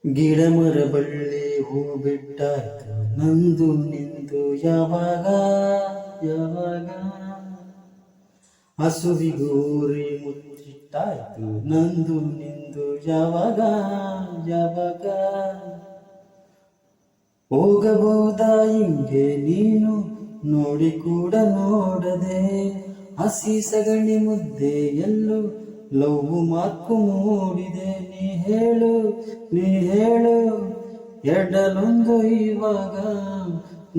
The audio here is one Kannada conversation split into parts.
ಗಿಡ ಮರ ಬಳ್ಳಿ ಹೂ ಬಿಟ್ಟಾಯ್ತು ನಂದು ನಿಂದು ಯಾವಾಗ ಯಾವಾಗ ಹಸುವಿಗೂರಿ ಮುಚ್ಚಿಟ್ಟಾಯ್ತು ನಂದು ನಿಂದು ಯಾವಾಗ ಯಾವಾಗ ಹೋಗಬಹುದಾ ಹಿಂಗೆ ನೀನು ನೋಡಿ ಕೂಡ ನೋಡದೆ ಹಸಿ ಸಗಣಿ ಮುದ್ದೆ ಎಲ್ಲೂ ಲವ್ ಮಾರ್ಕು ಮೂಡಿದೆ ನೀ ಹೇಳು ಎಡಲೊಂದು ಇವಾಗ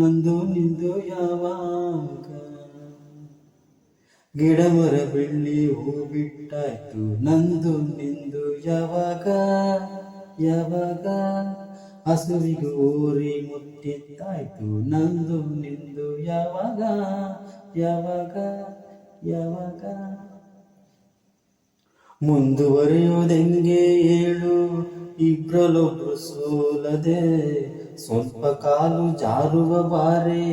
ನಂದು ನಿಂದು ಯಾವಾಗ ಗಿಡ ಮರ ಬೆಳ್ಳಿ ಹೂ ಬಿಟ್ಟಾಯ್ತು ನಂದು ನಿಂದು ಯಾವಾಗ ಯಾವಾಗ ಹಸುವಿಗೆ ಊರಿ ಮುಟ್ಟಿತ್ತಾಯ್ತು ನಂದು ನಿಂದು ಯಾವಾಗ ಯಾವಾಗ ಯಾವಾಗ ಮುಂದುವರಿಯುವುದೆಂಗೆ ಹೇಳು ಇಬ್ರಲೊಬ್ರು ಸೋಲದೆ ಸ್ವಲ್ಪ ಕಾಲು ಜಾರುವ ಬಾರೆ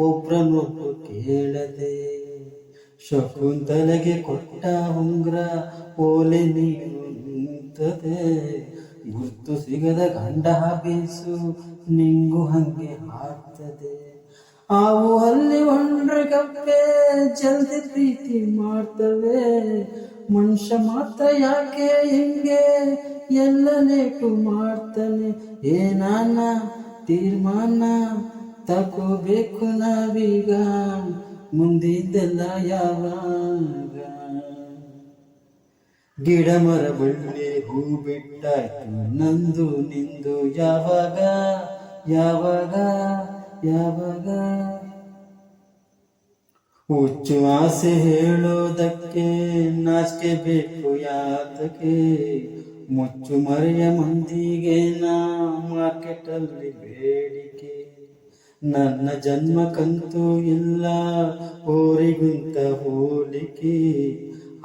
ಒಬ್ರನೊಬ್ರು ಕೇಳದೆ ಶಕುಂತಲೆಗೆ ಕೊಟ್ಟ ಉಂಗ್ರ ಓಲೆ ನೀರು ನಿಂತದೆ ಗುರ್ತು ಸಿಗದ ಗಂಡ ಬೀಸು ನಿಂಗು ಹಂಗೆ ಹಾಕ್ತದೆ ಆವು ಅಲ್ಲಿ ಒಂಡ್ರೆ ಕಪ್ಪೆ ಜಲ್ದಿ ಪ್ರೀತಿ ಮಾಡ್ತವೆ ಮನುಷ್ಯ ಮಾತ್ರ ಯಾಕೆ ಹಿಂಗೆ ಎಲ್ಲ ಲೇಟು ಮಾಡ್ತಾನೆ ಏನಾನ ತೀರ್ಮಾನ ತಗೋಬೇಕು ನಾವೀಗ ಮುಂದಿದ್ದೆಲ್ಲ ಯಾವಾಗ ಗಿಡ ಮರ ಬಳ್ಳಿ ಹೂ ಬಿಟ್ಟಾಯ್ತು ನಂದು ನಿಂದು ಯಾವಾಗ ಯಾವಾಗ ಯಾವಾಗ ಹುಚ್ಚು ಆಸೆ ಹೇಳೋದಕ್ಕೆ ನಾಚಿಕೆ ಬೇಕು ಯಾತಕ್ಕೆ ಮುಚ್ಚು ಮರೆಯ ಮಂದಿಗೆ ನಾ ಮಾರ್ಕೆಟಲ್ಲಿ ಬೇಡಿಕೆ ನನ್ನ ಜನ್ಮಕ್ಕಂತೂ ಇಲ್ಲ ಓರಿಗಿಂತ ಹೋಲಿಕೆ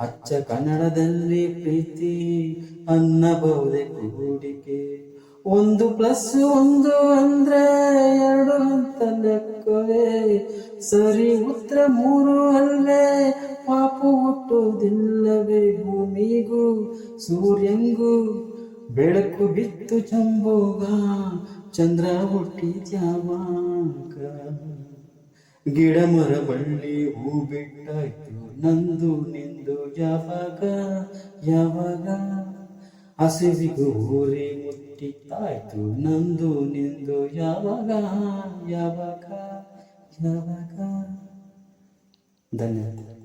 ಅಚ್ಚ ಕನ್ನಡದಲ್ಲಿ ಪ್ರೀತಿ ಅನ್ನಬಹುದೇ ಕೂಡಿಕೆ 1+1 ಅಂದ್ರೆ 2 ಅಂತ ಲೆಕ್ಕವೇ ಸರಿ ಉತ್ತರ 3 ಅಲ್ಲೇ ಪಾಪು ಹುಟ್ಟುವುದಿಲ್ಲವೇ ಭೂಮಿಗೂ ಸೂರ್ಯಂಗೂ ಬೆಳಕು ಬಿತ್ತು ಚಂಬೋಗ ಚಂದ್ರ ಹುಟ್ಟಿ ಜಾವಾಗ ಗಿಡ ಮರ ಬಳ್ಳಿ ಹೂ ಬಿಟ್ಟಾಯ್ತು ನಂದು ನಿಂದು ಯಾವಾಗ ಯಾವಾಗ ಹಸಿವಿಗೂ ಊರಿ ಮುಟ್ಟಿತ್ತಾಯ್ತು ನಂದು ನಿಂದು ಯಾವಾಗ ಯಾವಾಗ ಯಾವಾಗ ಧನ್ಯವಾದ.